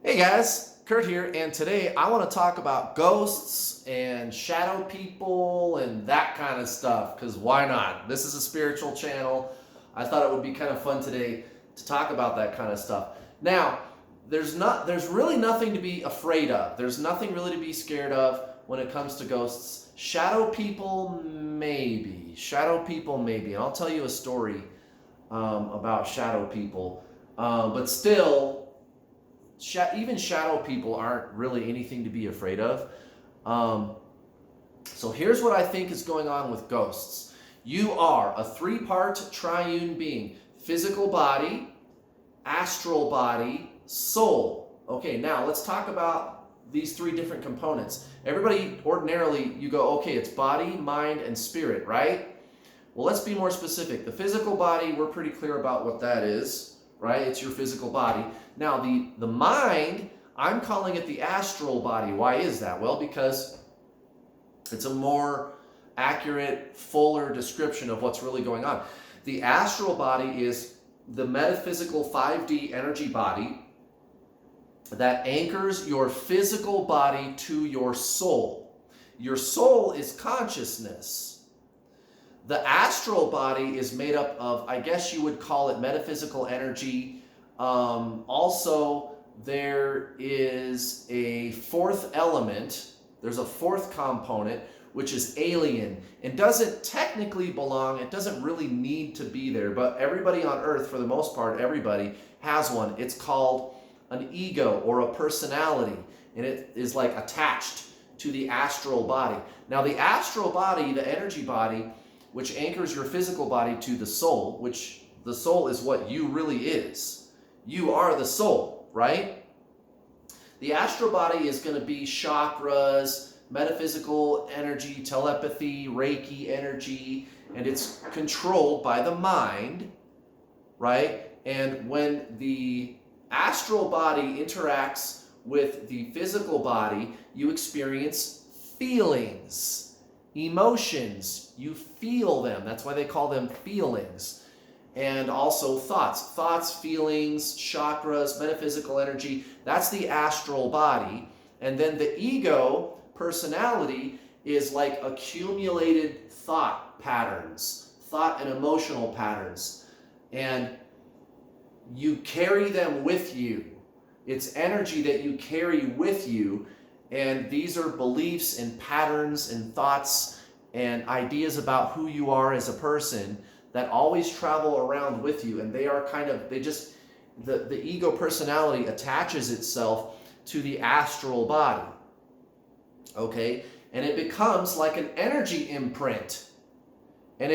Hey guys, Kurt here, and today I want to talk about ghosts and shadow people and that kind of stuff, because why not? This is a spiritual channel. I thought it would be kind of fun today to talk about that kind of stuff. Now, there's really nothing to be afraid of. There's nothing really to be scared of when it comes to ghosts. Shadow people, maybe. Shadow people, maybe. And I'll tell you a story about shadow people. But still, even shadow people aren't really anything to be afraid of. So here's what I think is going on with ghosts. You are a three-part triune being: physical body, astral body, soul. Okay, now let's talk about these three different components. Everybody, ordinarily, you go, okay, it's body, mind, and spirit, right? Well, let's be more specific. The physical body, we're pretty clear about what that is, right? It's your physical body. Now, the mind, I'm calling it the astral body. Why is that? Well, because it's a more accurate, fuller description of what's really going on. The astral body is the metaphysical 5D energy body that anchors your physical body to your soul. Your soul is consciousness. The astral body is made up of, I guess you would call it, metaphysical energy. Also, there is a fourth element. There's a fourth component, which is alien, and doesn't technically belong. It doesn't really need to be there, but everybody on earth, for the most part, everybody has one. It's called an ego or a personality, and it is like attached to the astral body. Now, the astral body, the energy body, which anchors your physical body to the soul, which the soul is what you really is. You are the soul, right? The astral body is going to be chakras, metaphysical energy, telepathy, Reiki energy, and it's controlled by the mind, right? And when the astral body interacts with the physical body, you experience feelings, emotions. You feel them. That's why they call them feelings. And also thoughts, feelings, chakras, metaphysical energy. That's the astral body. And then the ego, personality, is like accumulated thought patterns, thought and emotional patterns. And you carry them with you. It's energy that you carry with you. And these are beliefs and patterns and thoughts and ideas about who you are as a person that always travel around with you. And they are the ego personality attaches itself to the astral body. Okay? And it becomes like an energy imprint. And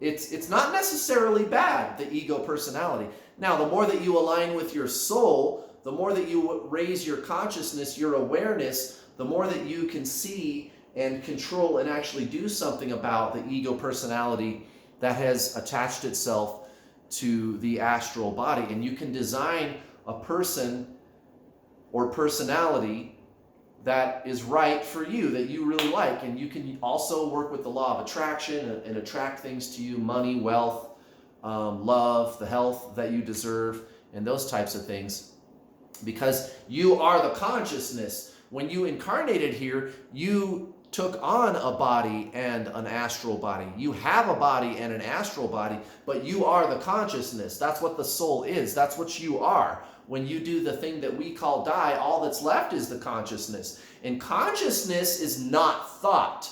it's not necessarily bad, the ego personality. Now, the more that you align with your soul, the more that you raise your consciousness, your awareness, the more that you can see and control and actually do something about the ego personality that has attached itself to the astral body. And you can design a person or personality that is right for you, that you really like. And you can also work with the law of attraction and attract things to you: money, wealth, love, the health that you deserve, and those types of things. Because you are the consciousness. When you incarnated here, you took on a body and an astral body. You have a body and an astral body, but you are the consciousness. That's what the soul is. That's what you are. When you do the thing that we call die, all that's left is the consciousness. And consciousness is not thought.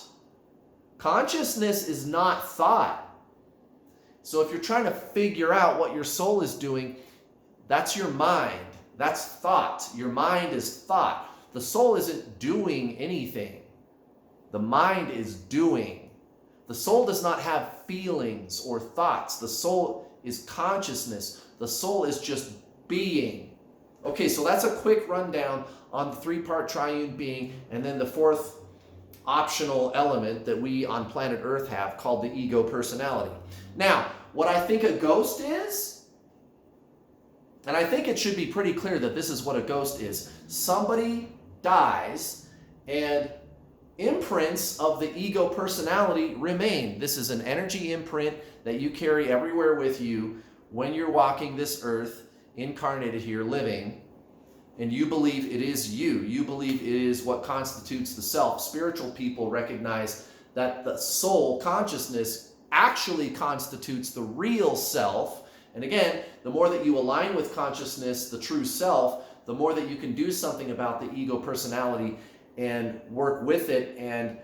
Consciousness is not thought. So if you're trying to figure out what your soul is doing, that's your mind. That's thought. Your mind is thought. The soul isn't doing anything. The mind is doing. The soul does not have feelings or thoughts. The soul is consciousness. The soul is just being. Okay, so that's a quick rundown on the three-part triune being, and then the fourth optional element that we on planet Earth have, called the ego personality. Now, what I think a ghost is, and I think it should be pretty clear that this is what a ghost is. Somebody dies and imprints of the ego personality remain. This is an energy imprint that you carry everywhere with you when you're walking this earth, incarnated here, living. and you believe it is you. You believe it is what constitutes the self. Spiritual people recognize that the soul consciousness actually constitutes the real self. And again, the more that you align with consciousness, the true self, the more that you can do something about the ego personality and work with it and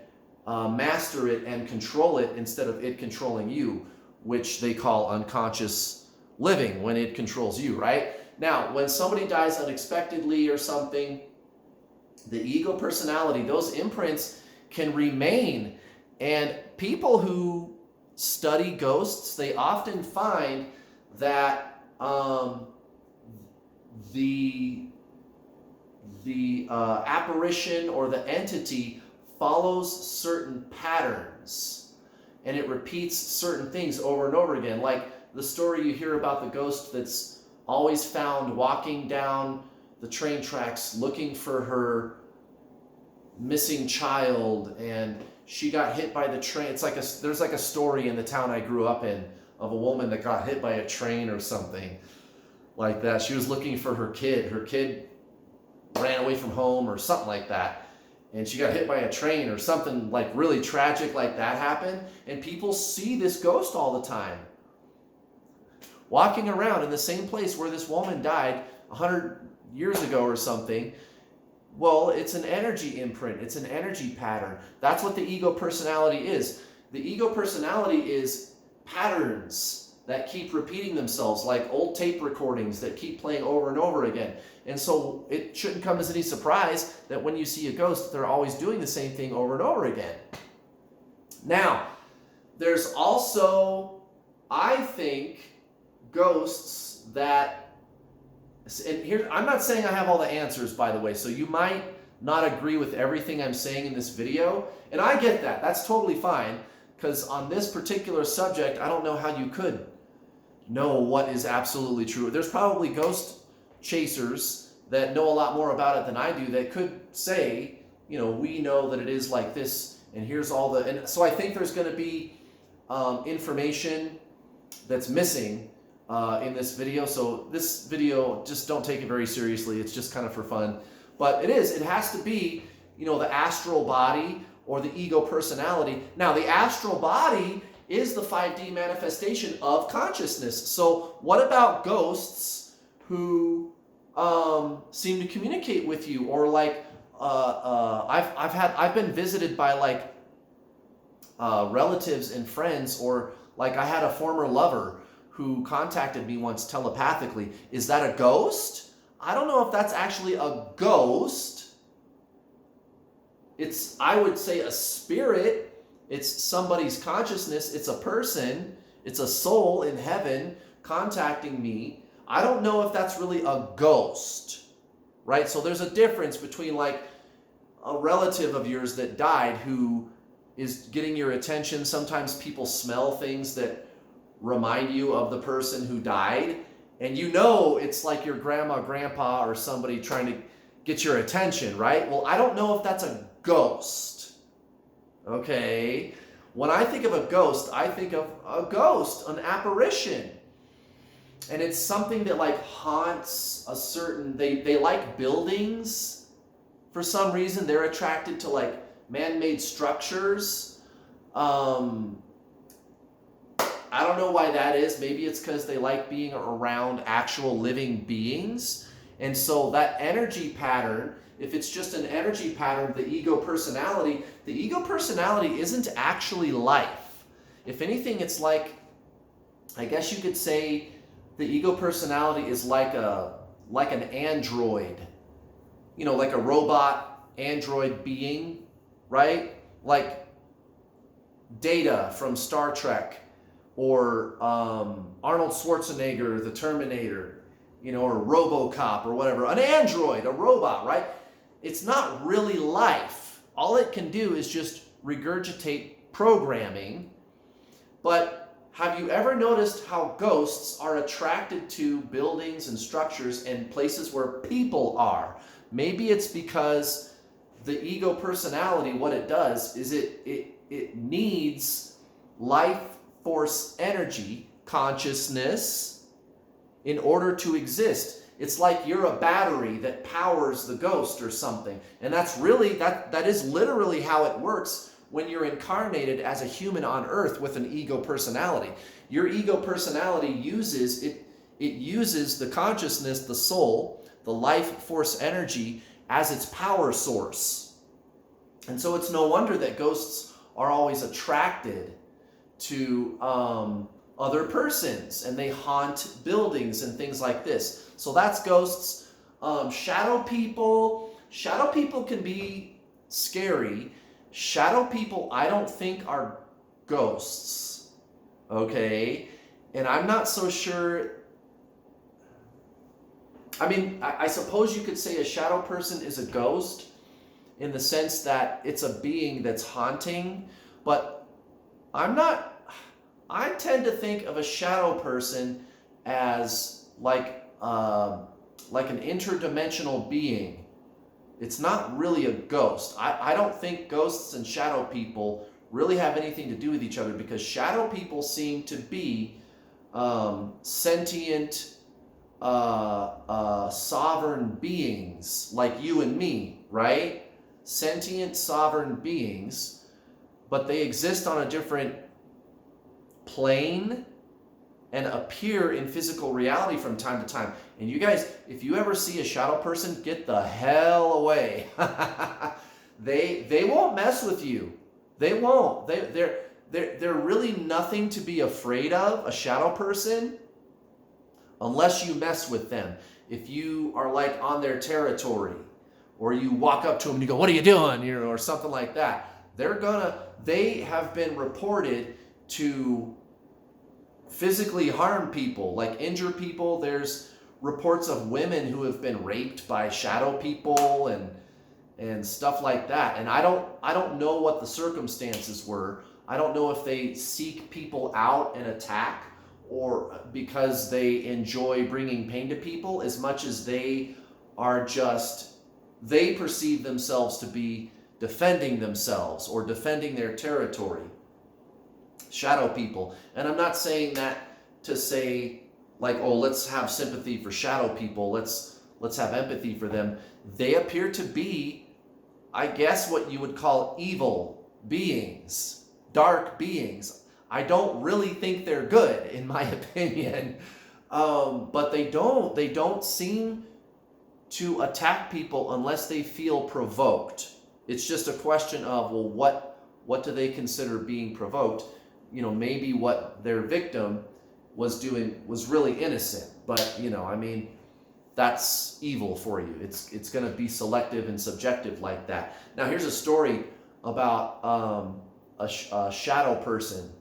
master it and control it instead of it controlling you, which they call unconscious living when it controls you, right? Now, when somebody dies unexpectedly or something, the ego personality, those imprints can remain. And people who study ghosts, they often find that the apparition or the entity follows certain patterns, and it repeats certain things over and over again. Like the story you hear about the ghost that's always found walking down the train tracks looking for her missing child, and she got hit by the train. It's like there's like a story in the town I grew up in of a woman that got hit by a train or something like that. She was looking for her kid. Her kid ran away from home or something like that, and she got hit by a train or something like really tragic like that happened. And people see this ghost all the time walking around in the same place where this woman died 100 years ago or something. Well, it's an energy imprint. It's an energy pattern. That's what the ego personality is. The ego personality is patterns that keep repeating themselves, like old tape recordings that keep playing over and over again. And so it shouldn't come as any surprise that when you see a ghost, they're always doing the same thing over and over again. Now, there's also, I think, ghosts that, and here, I'm not saying I have all the answers, by the way, so you might not agree with everything I'm saying in this video, and I get that. That's totally fine, because on this particular subject, I don't know how you could know what is absolutely true. There's probably ghost chasers that know a lot more about it than I do that could say, you know, we know that it is like this, and here's all the, and so I think there's going to be information that's missing in this video. So this video, just don't take it very seriously. It's just kind of for fun. But it has to be, you know, the astral body or the ego personality. Now, the astral body is the 5D manifestation of consciousness. So what about ghosts who seem to communicate with you, or like I've been visited by like relatives and friends, or like I had a former lover who contacted me once telepathically. Is that a ghost? I don't know if that's actually a ghost. It's, I would say, a spirit. It's somebody's consciousness. It's a person. It's a soul in heaven contacting me. I don't know if that's really a ghost, right? So there's a difference between like a relative of yours that died who is getting your attention. Sometimes people smell things that remind you of the person who died, and you know it's like your grandma, grandpa, or somebody trying to get your attention, right? Well, I don't know if that's a ghost. Okay? When I think of a ghost, I think of a ghost, an apparition. And it's something that like haunts a certain, they like buildings for some reason. They're attracted to like man-made structures. I don't know why that is. Maybe it's because they like being around actual living beings. And so that energy pattern, if it's just an energy pattern, the ego personality isn't actually life. If anything, it's like, I guess you could say the ego personality is like an android, you know, like a robot android being, right? Like Data from Star Trek, or Arnold Schwarzenegger, the Terminator, you know, or RoboCop or whatever. An android, a robot, right? It's not really life. All it can do is just regurgitate programming. But have you ever noticed how ghosts are attracted to buildings and structures and places where people are? Maybe it's because the ego personality, what it does is it needs life force energy, consciousness, in order to exist. It's like you're a battery that powers the ghost or something. And that's really, that is literally how it works when you're incarnated as a human on earth with an ego personality. Your ego personality uses the consciousness, the soul, the life force energy as its power source. And so it's no wonder that ghosts are always attracted to other persons, and they haunt buildings and things like this. So that's ghosts. Shadow people can be scary. Shadow people, I don't think are ghosts. Okay? And I'm not so sure. I mean, I suppose you could say a shadow person is a ghost in the sense that it's a being that's haunting, but I tend to think of a shadow person as like an interdimensional being. It's not really a ghost. I don't think ghosts and shadow people really have anything to do with each other, because shadow people seem to be sentient, sovereign beings like you and me, right? Sentient, sovereign beings, but they exist on a different plane and appear in physical reality from time to time. And you guys, if you ever see a shadow person, get the hell away. They won't mess with you. They won't. They're really nothing to be afraid of, a shadow person, unless you mess with them. If you are like on their territory, or you walk up to them and you go, "What are you doing?" You know, or something like that. They have been reported to physically harm people, like injure people. There's reports of women who have been raped by shadow people and stuff like that. And I don't know what the circumstances were. I don't know if they seek people out and attack, or because they enjoy bringing pain to people, as much as they perceive themselves to be defending themselves or defending their territory. Shadow people. And I'm not saying that to say like, oh, let's have sympathy for shadow people, let's have empathy for them. They appear to be, I guess, what you would call evil beings, dark beings. I don't really think they're good, in my opinion, but they don't seem to attack people unless they feel provoked. It's just a question of, well, what do they consider being provoked? You know, maybe what their victim was doing was really innocent, but I mean, that's evil for you. It's going to be selective and subjective like that. Now, here's a story about a shadow person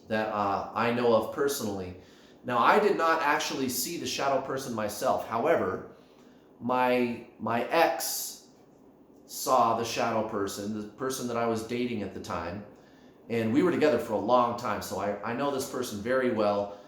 that I know of personally. Now, I did not actually see the shadow person myself. However, my ex saw the shadow person, the person that I was dating at the time, and we were together for a long time, so I know this person very well.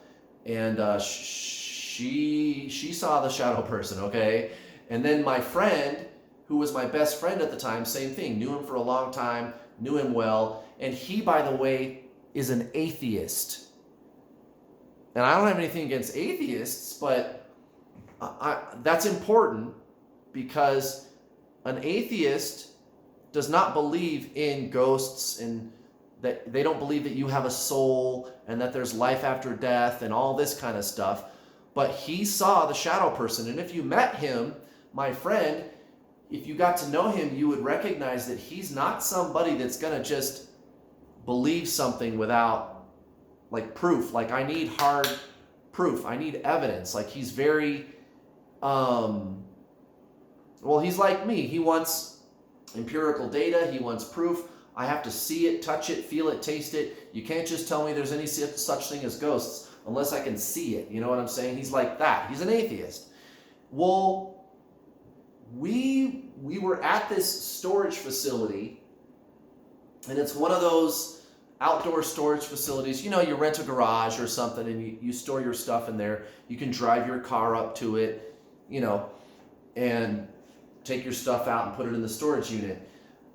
And she saw the shadow person, okay? And then my friend, who was my best friend at the time, same thing, knew him for a long time, knew him well, and he, by the way, is an atheist. And I don't have anything against atheists, but that's important, because an atheist does not believe in ghosts, and that they don't believe that you have a soul and that there's life after death and all this kind of stuff. But he saw the shadow person, and if you met him, my friend, if you got to know him, you would recognize that he's not somebody that's going to just believe something without like proof. Like, I need hard proof. I need evidence. Like, he's very, well, he's like me. He wants empirical data. He wants proof. I have to see it, touch it, feel it, taste it. You can't just tell me there's any such thing as ghosts unless I can see it. You know what I'm saying? He's like that. He's an atheist. Well, we were at this storage facility, and it's one of those outdoor storage facilities. You rent a garage or something, and you store your stuff in there. You can drive your car up to it, and take your stuff out and put it in the storage unit.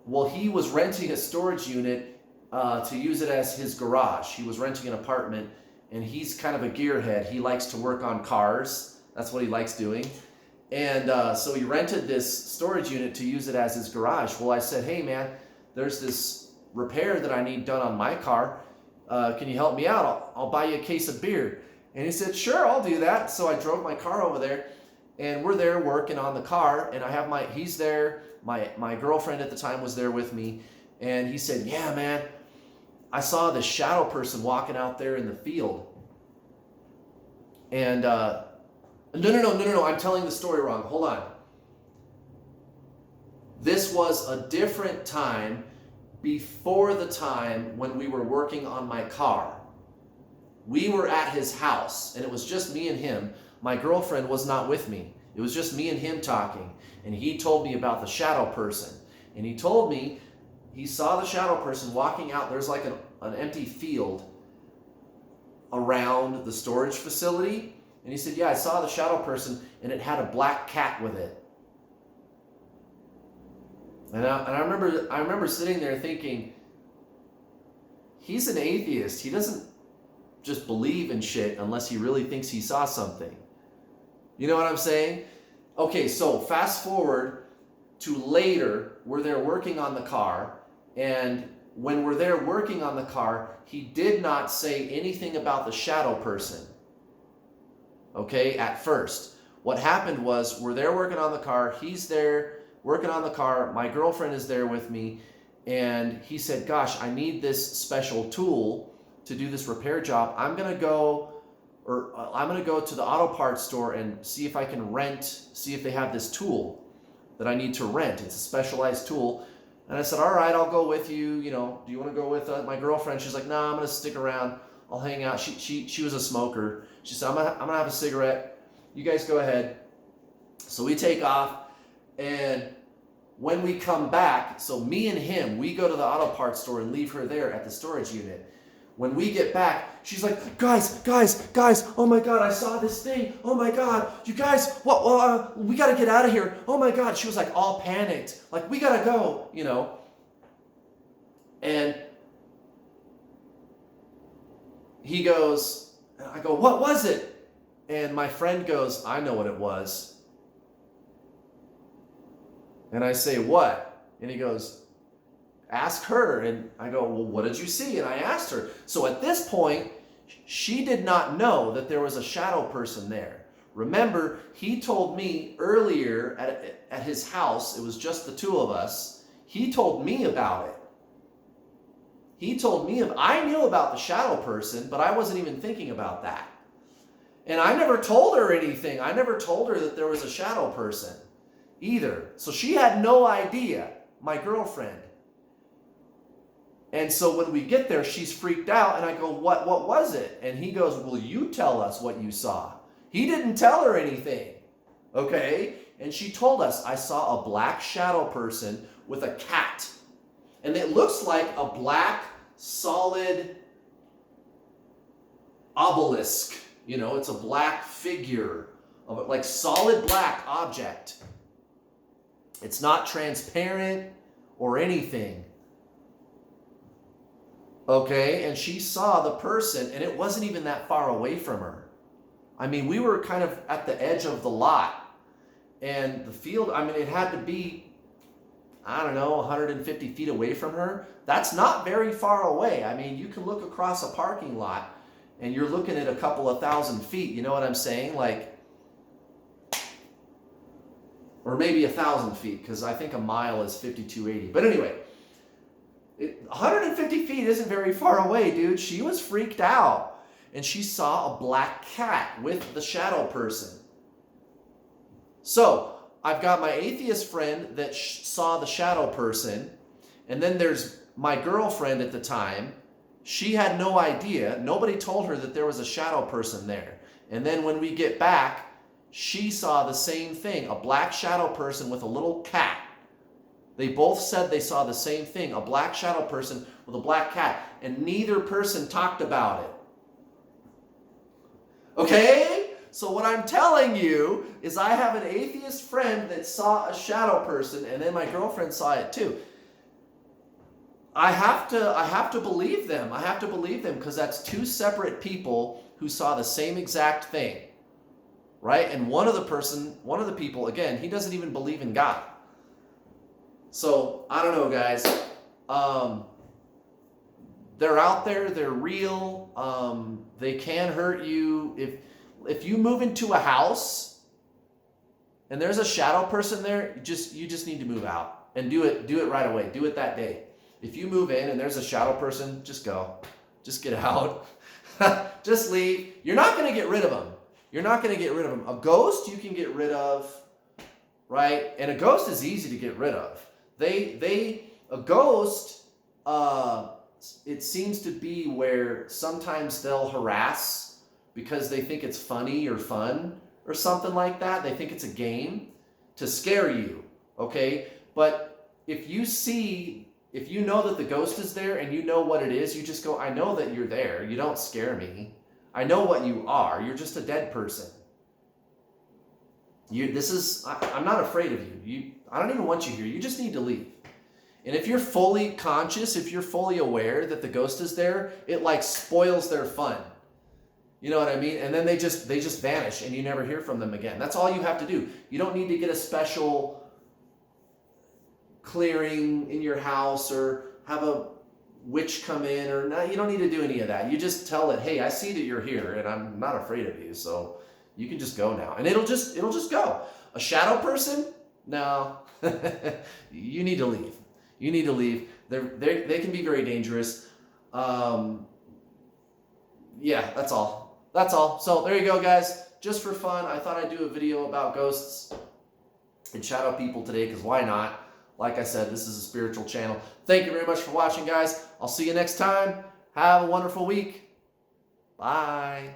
Well, he was renting a storage unit to use it as his garage. He was renting an apartment, and he's kind of a gearhead. He likes to work on cars, That's what he likes doing. And so he rented this storage unit to use it as his garage. Well, I said, hey, man, there's this repair that I need done on my car. Can you help me out? I'll buy you a case of beer. And he said, sure, I'll do that. So I drove my car over there, and we're there working on the car. And I have he's there. My girlfriend at the time was there with me. And he said, yeah, man, I saw this shadow person walking out there in the field. And no, I'm telling the story wrong. Hold on. This was a different time before the time when we were working on my car. We were at his house, and it was just me and him. My girlfriend was not with me. It was just me and him talking. And he told me about the shadow person. And he told me he saw the shadow person walking out. There's like an empty field around the storage facility. And he said, yeah, I saw the shadow person, and it had a black cat with it. And I remember sitting there thinking, he's an atheist. He doesn't just believe in shit unless he really thinks he saw something. You know what I'm saying? Okay, so fast forward to later, we're there working on the car, and when we're there working on the car, he did not say anything about the shadow person. Okay, at first. What happened was, we're there working on the car, he's there working on the car, my girlfriend is there with me, and he said, gosh, I need this special tool to do this repair job. I'm gonna go to the auto parts store and see if I can see if they have this tool that I need to rent. It's a specialized tool. And I said, all right, I'll go with you. You know, do you want to go with my girlfriend? She's like, no, I'm gonna stick around. I'll hang out. She was a smoker. She said, I'm gonna have a cigarette. You guys go ahead. So we take off, and when we come back, so me and him, we go to the auto parts store and leave her there at the storage unit. When we get back, she's like, guys, oh my God, I saw this thing. Oh my God, you guys, we gotta get out of here. Oh my God, she was like all panicked. Like, we gotta go, you know. And he goes, and I go, what was it? And my friend goes, I know what it was. And I say, what? And he goes, ask her. And I go, well, what did you see? And I asked her. So at this point, she did not know that there was a shadow person there. Remember, he told me earlier at his house, it was just the two of us, he told me about it. I knew about the shadow person, but I wasn't even thinking about that. And I never told her anything. I never told her that there was a shadow person either. So she had no idea, my girlfriend. And so when we get there, she's freaked out, and I go, what was it? And he goes, well, you tell us what you saw. He didn't tell her anything, okay? And she told us, I saw a black shadow person with a cat. And it looks like a black, solid obelisk. You know, it's a black figure, of like solid black object. It's not transparent or anything. Okay, and she saw the person, and it wasn't even that far away from her. I mean, we were kind of at the edge of the lot. And the field, I mean, it had to be, I don't know, 150 feet away from her. That's not very far away. I mean, you can look across a parking lot, and you're looking at a couple of thousand feet. You know what I'm saying? Like, or maybe 1,000 feet, because I think a mile is 5,280. But anyway, 150 feet isn't very far away, dude. She was freaked out, and she saw a black cat with the shadow person. So I've got my atheist friend that saw the shadow person, and then there's my girlfriend at the time. She had no idea. Nobody told her that there was a shadow person there. And then when we get back, she saw the same thing, a black shadow person with a little cat. They both said they saw the same thing, a black shadow person with a black cat, and neither person talked about it. Okay? So what I'm telling you is I have an atheist friend that saw a shadow person, and then my girlfriend saw it too. I have to believe them. I have to believe them because that's two separate people who saw the same exact thing. right? And one of the people, again, he doesn't even believe in God. So I don't know, guys. They're out there. They're real. They can hurt you. If you move into a house and there's a shadow person there, you just need to move out and do it right away. Do it that day. If you move in and there's a shadow person, just go. Just get out. Just leave. You're not going to get rid of them. You're not going to get rid of them. A ghost you can get rid of, right? And a ghost is easy to get rid of. A ghost, it seems to be where sometimes they'll harass because they think it's funny or fun or something like that. They think it's a game to scare you, okay? But if you know that the ghost is there and you know what it is, you just go, I know that you're there. You don't scare me. I know what you are. You're just a dead person. I'm not afraid of you. I don't even want you here. You just need to leave. And if you're fully conscious, if you're fully aware that the ghost is there, it like spoils their fun. You know what I mean? And then they just vanish and you never hear from them again. That's all you have to do. You don't need to get a special clearing in your house or have a witch come in or no, you don't need to do any of that. You just tell it, hey, I see that you're here and I'm not afraid of you, so you can just go now. And it'll just go. A shadow person? No. You need to leave. You need to leave. They can be very dangerous. Yeah, that's all. That's all. So there you go, guys. Just for fun, I thought I'd do a video about ghosts and shadow people today, because why not? Like I said, this is a spiritual channel. Thank you very much for watching, guys. I'll see you next time. Have a wonderful week. Bye.